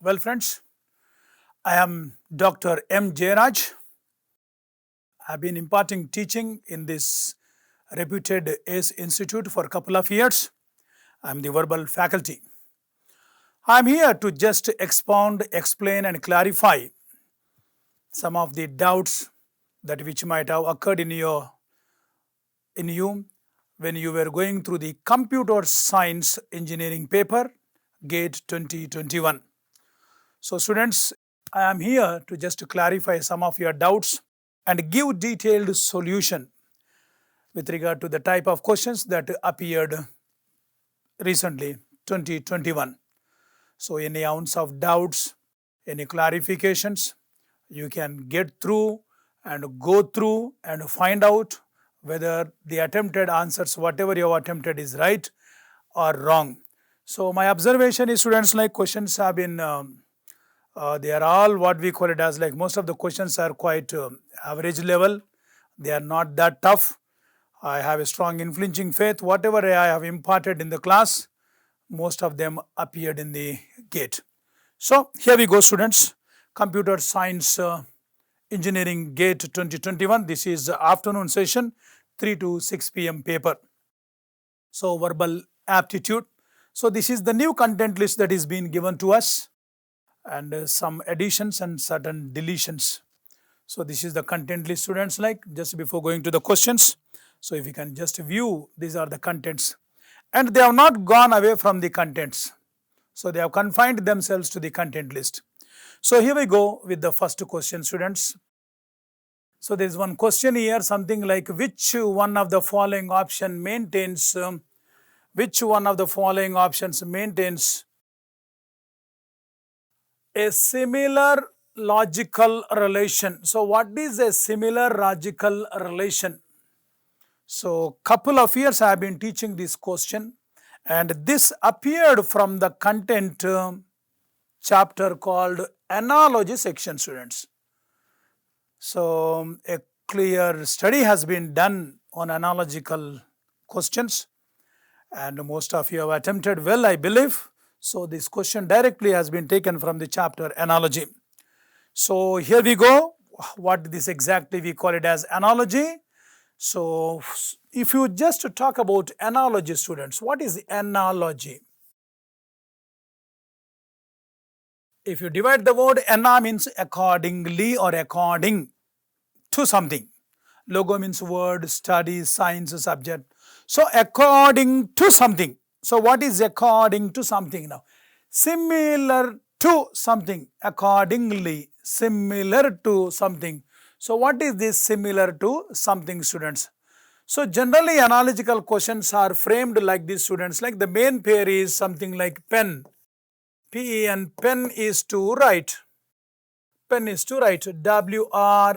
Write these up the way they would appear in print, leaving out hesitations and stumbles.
Well, friends, I am Dr. M. Jairaj. I've been imparting teaching in this reputed ACE Institute for a couple of years. I'm the verbal faculty. I'm here to just expound, explain, and clarify some of the doubts that which might have occurred in you when you were going through the computer science engineering paper, GATE 2021. So, students, I am here to just clarify some of your doubts and give detailed solution with regard to the type of questions that appeared recently, 2021. So, any ounce of doubts, any clarifications, you can get through and go through and find out whether the attempted answers, whatever you have attempted, is right or wrong. So, my observation is, students, like questions have been they are all what we call it as, like, most of the questions are quite average level. They are not that tough. I have a strong infringing faith. Whatever I have imparted in the class, most of them appeared in the GATE. So here we go, students. Computer Science Engineering GATE 2021. This is the afternoon session, 3 to 6 p.m. paper. So verbal aptitude. So this is the new content list that is being given to us, and some additions and certain deletions. So this is the content list, students, like, just before going to the questions. So if you can just view, these are the contents, and they have not gone away from the contents. So they have confined themselves to the content list. So here we go with the first question, students. So there is one question here, something like, which one of the following option maintains a similar logical relation. So what is a similar logical relation? So couple of years I have been teaching this question, and this appeared from the content chapter called analogy section, students. So a clear study has been done on analogical questions, and most of you have attempted well, I believe. So this question directly has been taken from the chapter analogy. So here we go. What this exactly we call it as analogy. So if you just talk about analogy, students, what is analogy? If you divide the word, ana means accordingly or according to something. Logo means word, study, science, subject. So according to something. So what is according to something now? Similar to something, accordingly, similar to something. So what is this similar to something, students? So generally analogical questions are framed like this, students, like the main pair is something like pen, P-E-N, pen is to write. Pen is to write, W-R-I-T-E.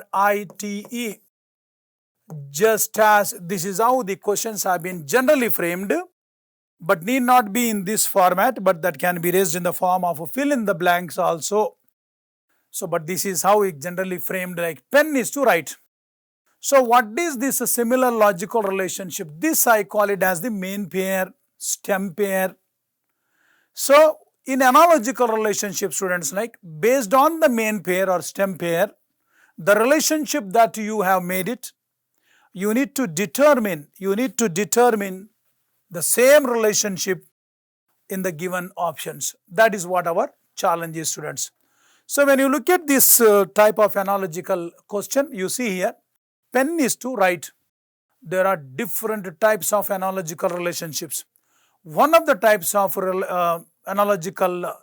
Just as, this is how the questions have been generally framed, but need not be in this format, but that can be raised in the form of a fill in the blanks also. So, but this is how it generally framed, like pen is to write. So, what is this similar logical relationship? This I call it as the main pair, stem pair. So, in analogical relationship, students, like, based on the main pair or stem pair, the relationship that you have made it, you need to determine the same relationship in the given options. That is what our challenge is, students. So when you look at this type of analogical question, you see here, pen is to write. There are different types of analogical relationships. One of the types of analogical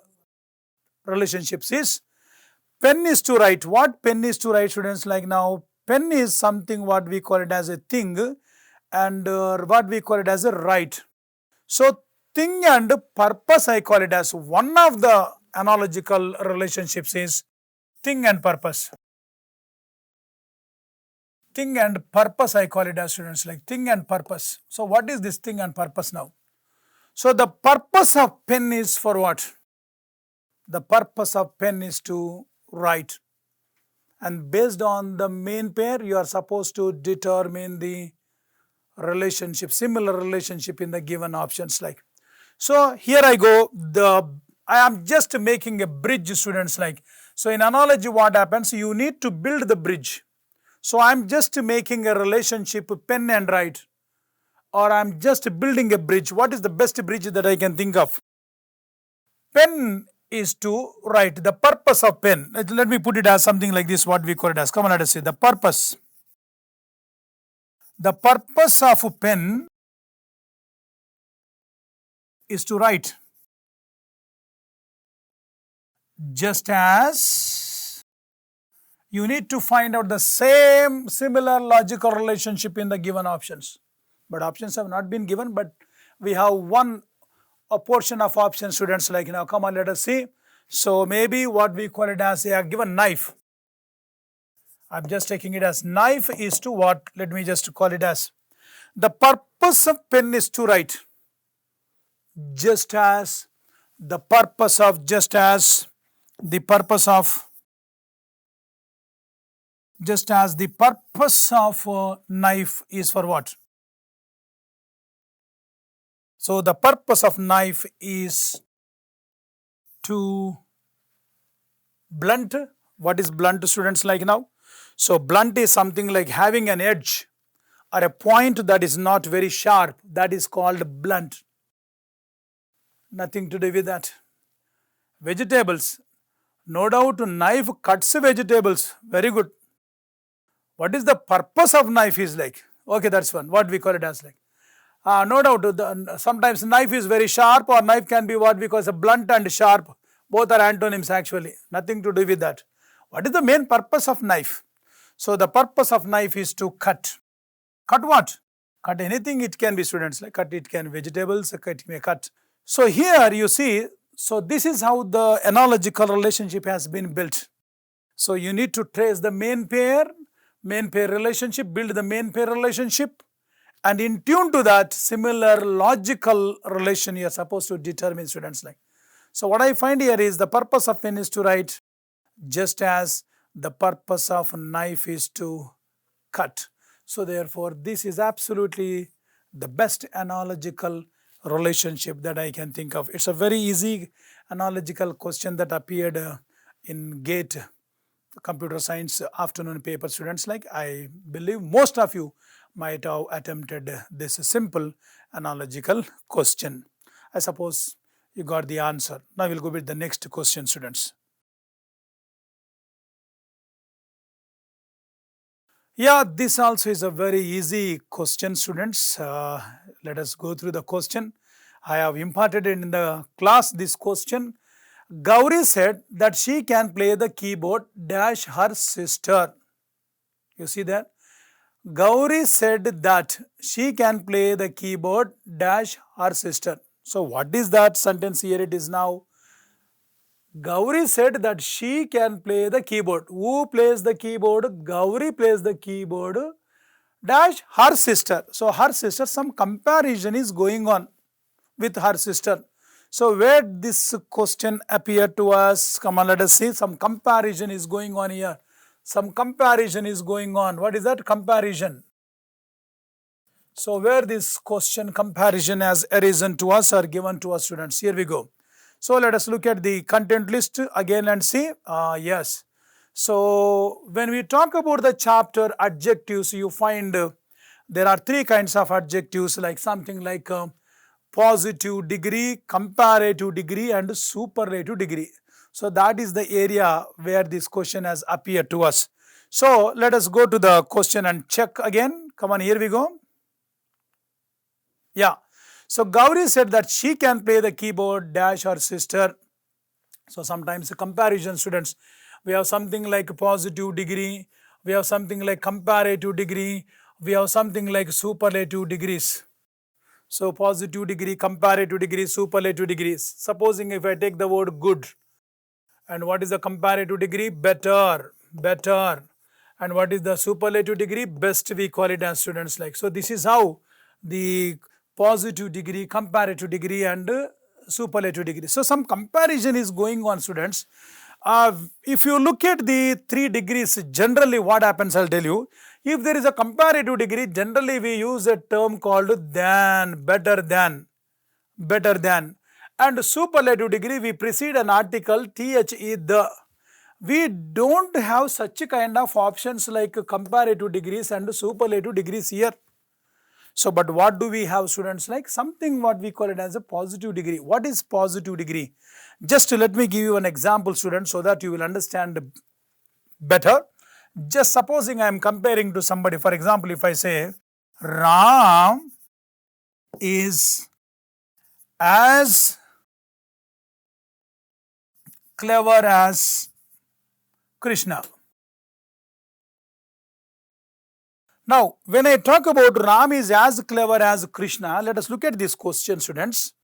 relationships is pen is to write. What pen is to write, students? Like, now, pen is something what we call it as a thing, and what we call it as a right. So thing and purpose I call it as one of the analogical relationships is thing and purpose. Thing and purpose I call it as, students, like thing and purpose. So what is this thing and purpose now? So the purpose of pen is for what? The purpose of pen is to write. And based on the main pair, you are supposed to determine the relationship, similar relationship in the given options, like. So here I go, I am just making a bridge, students, like. So in analogy, what happens? You need to build the bridge. So I am just making a relationship pen and write, or I am just building a bridge. What is the best bridge that I can think of? Pen is to write. The purpose of pen. Let me put it as something like this, what we call it as. Come on, let us say the purpose. The purpose of a pen is to write. Just as you need to find out the similar logical relationship in the given options. But options have not been given, but we have a portion of option, students, like now. Come on, let us see. So maybe what we call it as a given knife. I'm just taking it as knife is to what? Let me just call it as the purpose of pen is to write. Just as the purpose of knife is for what? So the purpose of knife is to blunt. What is blunt, students, like now? So blunt is something like having an edge or a point that is not very sharp. That is called blunt. Nothing to do with that. Vegetables. No doubt knife cuts vegetables. Very good. What is the purpose of knife is like? Okay, that's one. What we call it as like. No doubt, sometimes knife is very sharp, or knife can be what we call a blunt and sharp. Both are antonyms actually. Nothing to do with that. What is the main purpose of knife? So the purpose of knife is to cut. Cut what? Cut anything. It can be, students, like cut. It can be vegetables. It may cut. So here you see. So this is how the analogical relationship has been built. So you need to trace the main pair relationship, build the main pair relationship, and in tune to that, similar logical relation you are supposed to determine, students, like. So what I find here is the purpose of pen is to write, just as the purpose of knife is to cut. So therefore, this is absolutely the best analogical relationship that I can think of. It's a very easy analogical question that appeared in GATE computer science afternoon paper, students, like. I believe most of you might have attempted this simple analogical question. I suppose you got the answer. Now we'll go with the next question, students. Yeah, this also is a very easy question, students. Let us go through the question. I have imparted in the class this question. Gauri said that she can play the keyboard dash her sister. You see that? Gauri said that she can play the keyboard dash her sister. So what is that sentence here? It is now. Gauri said that she can play the keyboard. Who plays the keyboard? Gauri plays the keyboard dash her sister. So her sister, some comparison is going on with her sister. So where this question appeared to us? Come on, let us see. Some comparison is going on here. Some comparison is going on. What is that comparison? So where this question comparison has arisen to us or given to us, students? Here we go. So let us look at the content list again and see. Yes. So when we talk about the chapter adjectives, you find there are three kinds of adjectives, like something like positive degree, comparative degree, and superlative degree. So that is the area where this question has appeared to us. So let us go to the question and check again. Come on, here we go. Yeah. So Gauri said that she can play the keyboard dash her sister. So sometimes a comparison, students, we have something like positive degree, we have something like comparative degree, we have something like superlative degrees. So positive degree, comparative degree, superlative degrees. Supposing if I take the word good, and what is the comparative degree? Better, better. And what is the superlative degree? Best, we call it as, students, like. So this is how the positive degree, comparative degree, and superlative degree. So some comparison is going on, students. If you look at the 3 degrees, generally what happens, I'll tell you. If there is a comparative degree, generally we use a term called than, better than, better than. And superlative degree, we precede an article, the, the. We don't have such kind of options like comparative degrees and superlative degrees here. So, but what do we have, students? Like something what we call it as a positive degree. What is positive degree? Just let me give you an example, students, so that you will understand better. Just supposing I am comparing to somebody, for example, if I say Ram is as clever as Krishna. Now, when I talk about Ram is as clever as Krishna, let us look at this question, students.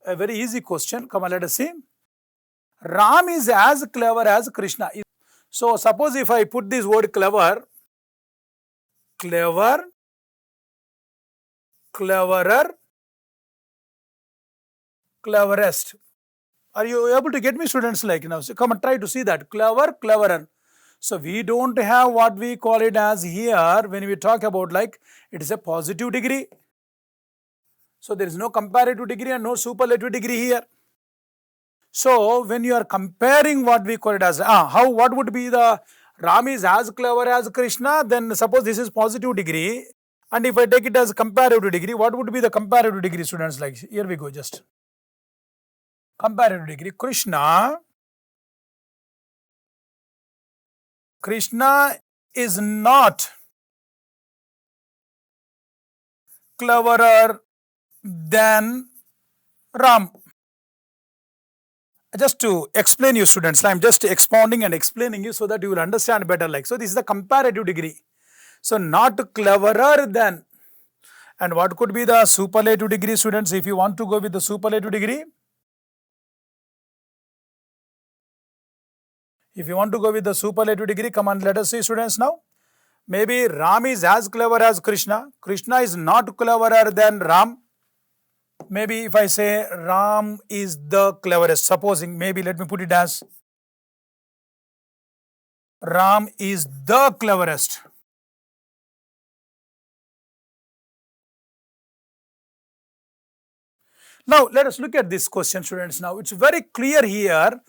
A very easy question. Come on, let us see. Ram is as clever as Krishna. So, suppose if I put this word clever, clever, cleverer, cleverest. Are you able to get me, students? Like now, so come and try to see that. Clever, cleverer. So, we don't have what we call it as here when we talk about like it is a positive degree. So, there is no comparative degree and no superlative degree here. So, when you are comparing what we call it as, what would be the Ram is as clever as Krishna, then suppose this is positive degree, and if I take it as comparative degree, what would be the comparative degree, students? Like here we go, just comparative degree. Krishna is not cleverer than Ram. Just to explain you, students, I am just expounding and explaining you so that you will understand better. Like, so this is the comparative degree. So, not cleverer than. And what could be the superlative degree, students, if you want to go with the superlative degree? If you want to go with the superlative degree, come on, let us see, students, now. Maybe Ram is as clever as Krishna. Krishna is not cleverer than Ram. Maybe if I say Ram is the cleverest, supposing, maybe let me put it as Ram is the cleverest. Now, let us look at this question, students. Now, it's very clear here.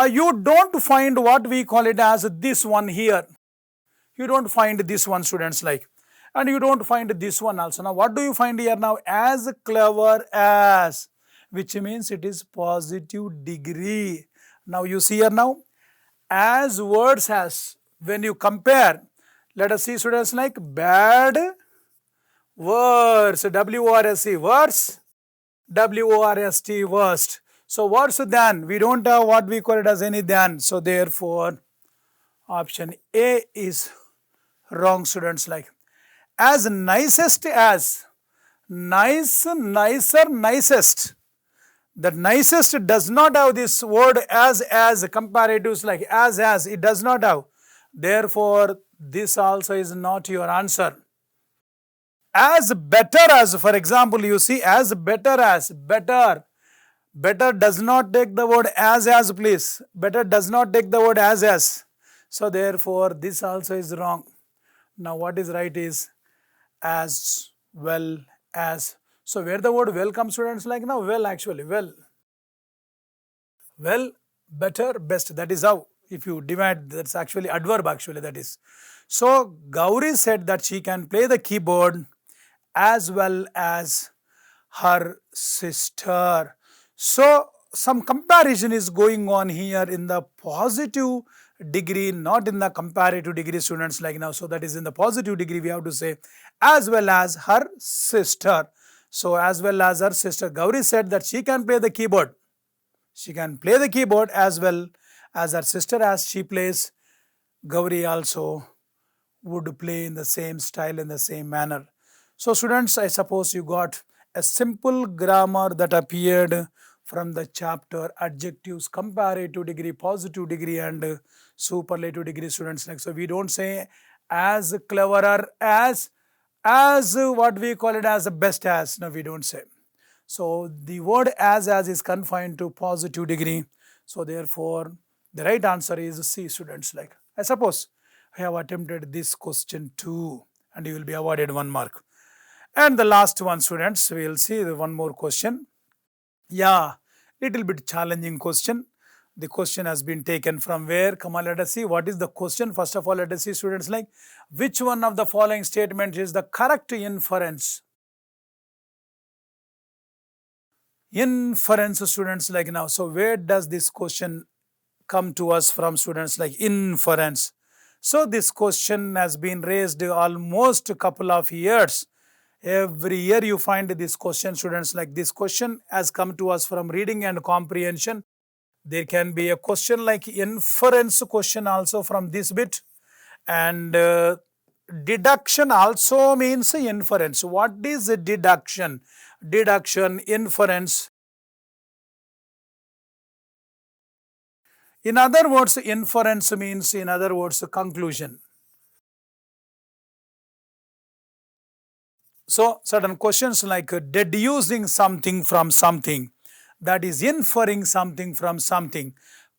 You don't find what we call it as this one here. You don't find this one, students, like. And you don't find this one also. Now, what do you find here now? As clever as, which means it is positive degree. Now, you see here now, as words as, when you compare, let us see, students, like bad words, W-O-R-S-E, words, W-O-R-S-T, worst. So, worse than, we don't have what we call it as any than. So, therefore, option A is wrong, students, like. As nicest as, nice, nicer, nicest. The nicest does not have this word as comparatives like as, it does not have. Therefore, this also is not your answer. As better as, for example, you see as better as, better. Better does not take the word as, please. Better does not take the word as. So, therefore, this also is wrong. Now, what is right is as well as. So, where the word well comes, students, like now, well, actually, well. Well, better, best. That is how, if you divide, that's actually adverb, actually, that is. So, Gauri said that she can play the keyboard as well as her sister. So, some comparison is going on here in the positive degree, not in the comparative degree, students, like now. So, that is in the positive degree, we have to say as well as her sister. So, as well as her sister. Gauri said that she can play the keyboard. She can play the keyboard as well as her sister. As she plays, Gauri also would play in the same style, in the same manner. So, students, I suppose you got a simple grammar that appeared from the chapter adjectives, comparative degree, positive degree and superlative degree, students. Like, so, we don't say as cleverer as what we call it as best as. No, we don't say. So, the word as is confined to positive degree. So, therefore, the right answer is C, students. Like, I suppose I have attempted this question too, and you will be awarded 1 mark. And the last one, students, we will see the one more question. Yeah, Little bit challenging question. The question has been taken from where? Come on, let us see. What is the question? First of all, let us see, students, like which one of the following statements is the correct inference? Inference, students, like now. So where does this question come to us from, students, like inference? So this question has been raised almost a couple of years. Every year you find this question, students, like this question has come to us from reading and comprehension. There can be a question like inference question also from this bit, and deduction also means inference. What is deduction? Deduction, inference. In other words, inference means, in other words, conclusion. So certain questions like deducing something from something, that is inferring something from something,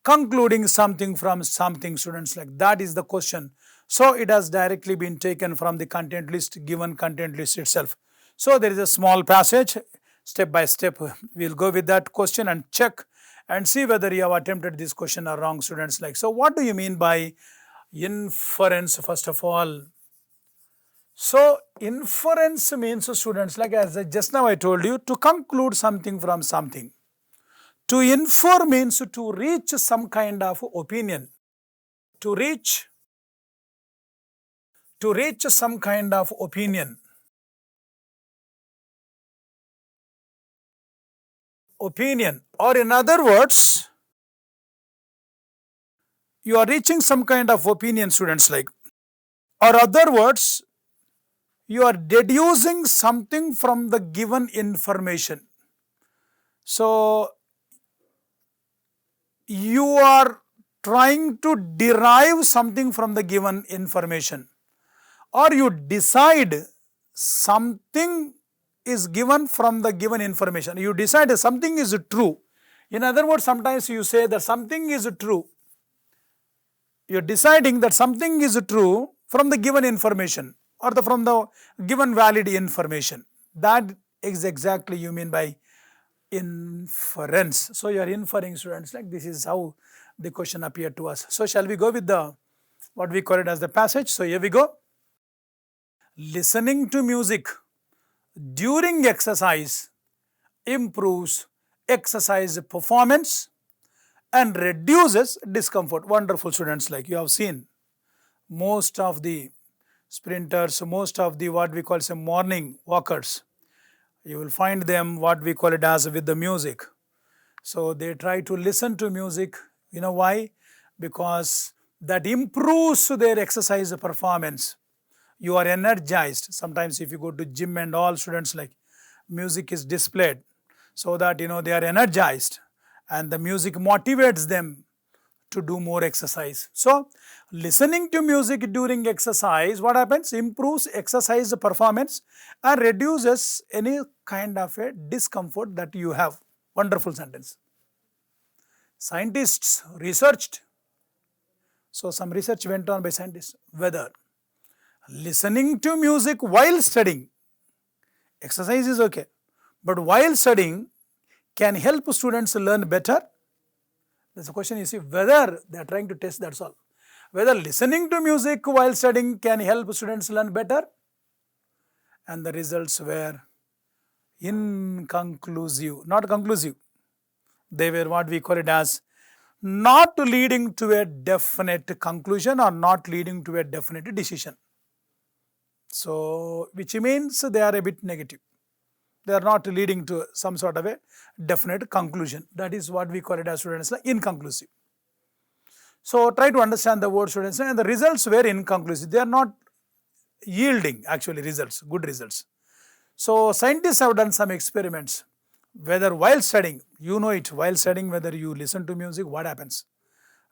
concluding something from something, students, like that is the question. So it has directly been taken from the content list, given content list itself. So there is a small passage, step by step we will go with that question and check and see whether you have attempted this question or wrong, students, like. So what do you mean by inference, first of all? So inference means, students, like as just now I told you, to conclude something from something. To infer means to reach some kind of opinion, to reach some kind of opinion. Or in other words, you are reaching some kind of opinion, students, like, or other words, you are deducing something from the given information. So you are trying to derive something from the given information, or you decide something is given from the given information. You decide something is true. In other words, sometimes you say that something is true. You are deciding that something is true from the given information or from the given valid information. That is exactly you mean by inference. So you are inferring, students, like this is how the question appeared to us. So shall we go with the what we call it as the passage? So here we go. Listening to music during exercise improves exercise performance and reduces discomfort. Wonderful, students, like you have seen most of the sprinters, most of the what we call some morning walkers, you will find them what we call it as with the music. So they try to listen to music. You know why? Because that improves their exercise performance. You are energized. Sometimes if you go to gym and all, students, like music is displayed so that they are energized and the music motivates them to do more exercise. So listening to music during exercise, what happens? Improves exercise performance and reduces any kind of a discomfort that you have. Wonderful sentence. Scientists researched. So some research went on by scientists whether listening to music while studying, exercise is okay, but while studying can help students learn better. That's the question, you see, whether they are trying to test, that's all. Whether listening to music while studying can help students learn better. And the results were inconclusive, not conclusive. They were what we call it as not leading to a definite conclusion or not leading to a definite decision. So, which means they are a bit negative. They are not leading to some sort of a definite conclusion. That is what we call it as, students, like inconclusive. So try to understand the word, students, and the results were inconclusive. They are not yielding actually results, good results. So scientists have done some experiments, whether while studying, you know it, while studying, whether you listen to music, what happens?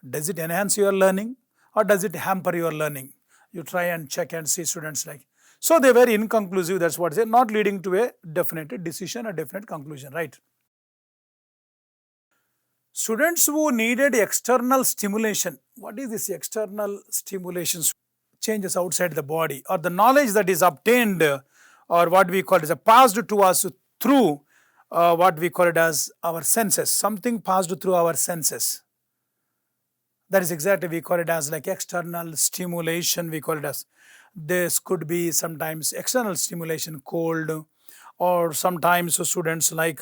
Does it enhance your learning or does it hamper your learning? You try and check and see, students, like. So they were inconclusive, that's what they are, not leading to a definite decision, a definite conclusion, right? Students who needed external stimulation. What is this external stimulation? Changes outside the body or the knowledge that is obtained or what we call is passed to us through what we call it as our senses, something passed through our senses. That is exactly, we call it as like external stimulation, we call it as. This could be sometimes external stimulation, cold, or sometimes students like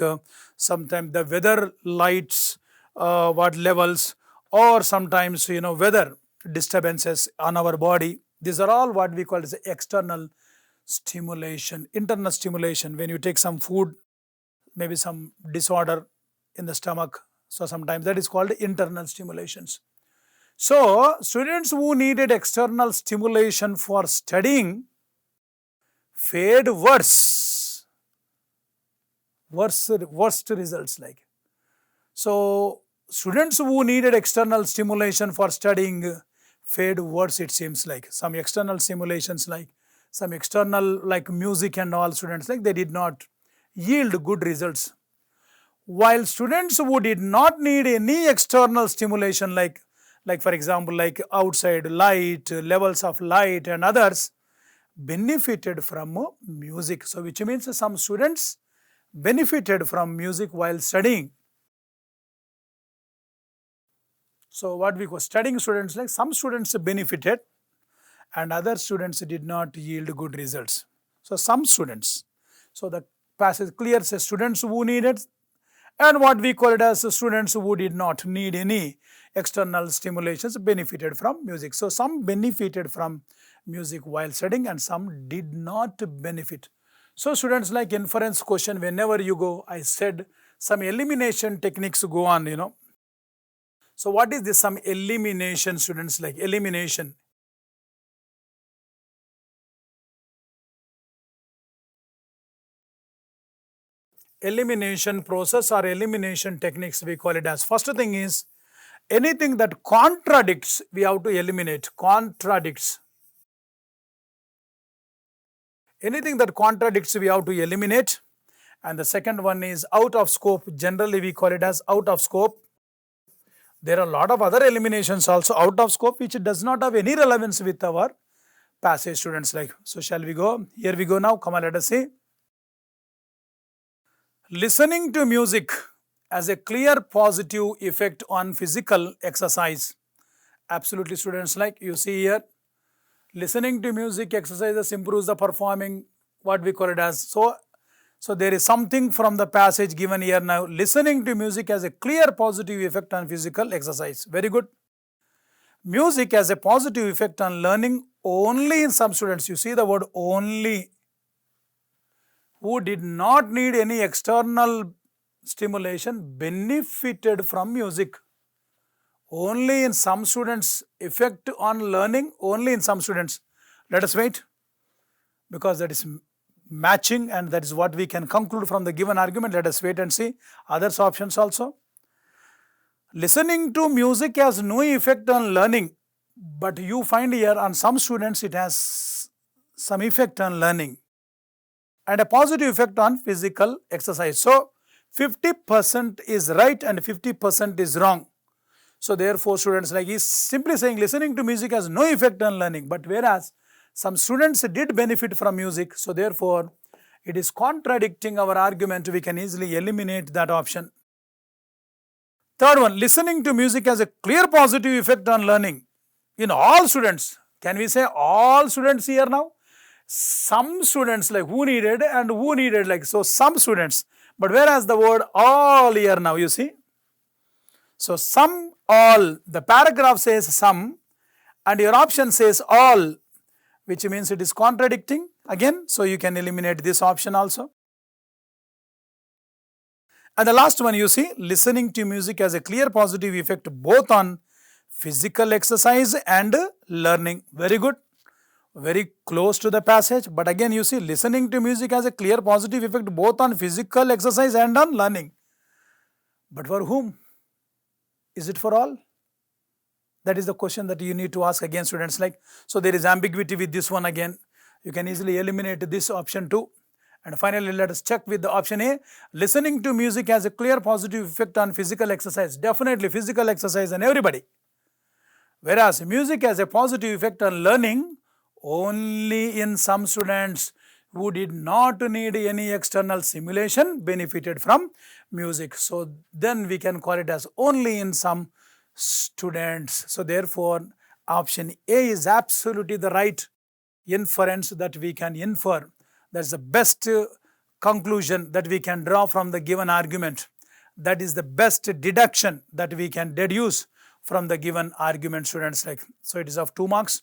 sometimes the weather lights, what levels, or sometimes weather disturbances on our body. These are all what we call as external stimulation. Internal stimulation, when you take some food, maybe some disorder in the stomach, so sometimes that is called internal stimulations. So students who needed external stimulation for studying fared worst results like. So students who needed external stimulation for studying fared worse, it seems like. Some external stimulations like some external like music and all, students like they did not yield good results. While students who did not need any external stimulation like for example like outside light, levels of light and others, benefited from music. So which means some students benefited from music while studying. So what we call studying students, like some students benefited and other students did not yield good results. So some students. So the passage clear says students who needed, and what we call it as students who did not need any external stimulations benefited from music. So some benefited from music while studying and some did not benefit. So students, like inference question, whenever you go, I said some elimination techniques go on. So what is this? Some elimination, students, like elimination. Elimination process or elimination techniques, we call it as. First thing is anything that contradicts, we have to eliminate. Contradicts. Anything that contradicts, we have to eliminate. And the second one is out of scope. Generally, we call it as out of scope. There are a lot of other eliminations also out of scope, which does not have any relevance with our passage, students, like. So shall we go? Here we go now. Come on, let us see. Listening to music has a clear positive effect on physical exercise. Absolutely, students, like you see here. Listening to music exercises improves the performing, what we call it as. So there is something from the passage given here now. Listening to music has a clear positive effect on physical exercise. Very good. Music has a positive effect on learning only in some students. You see the word only. Who did not need any external stimulation benefited from music. Only in some students, effect on learning only in some students. Let us wait, because that is matching and that is what we can conclude from the given argument. Let us wait and see others options also. Listening to music has no effect on learning, but you find here on some students it has some effect on learning and a positive effect on physical exercise. So 50% is right and 50% is wrong. So therefore, students, like he's simply saying listening to music has no effect on learning, but whereas some students did benefit from music, so therefore it is contradicting our argument. We can easily eliminate that option. Third one, listening to music has a clear positive effect on learning in all students. Can we say all students here now? Some students, like who needed and who needed, like, so some students, but whereas the word all here now, you see. So some, all, the paragraph says some and your option says all, which means it is contradicting again. So you can eliminate this option also. And the last one, you see, listening to music has a clear positive effect both on physical exercise and learning. Very good. Very close to the passage, but again you see listening to music has a clear positive effect both on physical exercise and on learning. But for whom? Is it for all? That is the question that you need to ask again, students, like. So there is ambiguity with this one again. You can easily eliminate this option too. And finally, let us check with the option A. Listening to music has a clear positive effect on physical exercise. Definitely physical exercise and everybody. Whereas music has a positive effect on learning only in some students. who did not need any external simulation benefited from music. So then we can call it as only in some students. So therefore, option A is absolutely the right inference that we can infer. That's the best conclusion that we can draw from the given argument. That is the best deduction that we can deduce from the given argument, students. Like, so it is of 2 marks.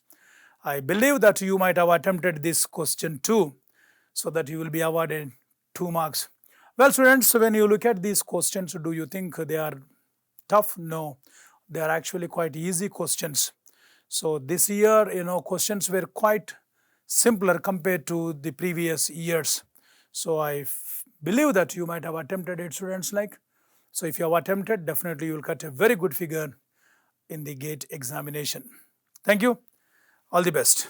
I believe that you might have attempted this question too, so that you will be awarded 2 marks. Well, students, when you look at these questions, do you think they are tough? No, they are actually quite easy questions. So this year, questions were quite simpler compared to the previous years. So I believe that you might have attempted it, students. Like, so if you have attempted, definitely you will get a very good figure in the GATE examination. Thank you. All the best.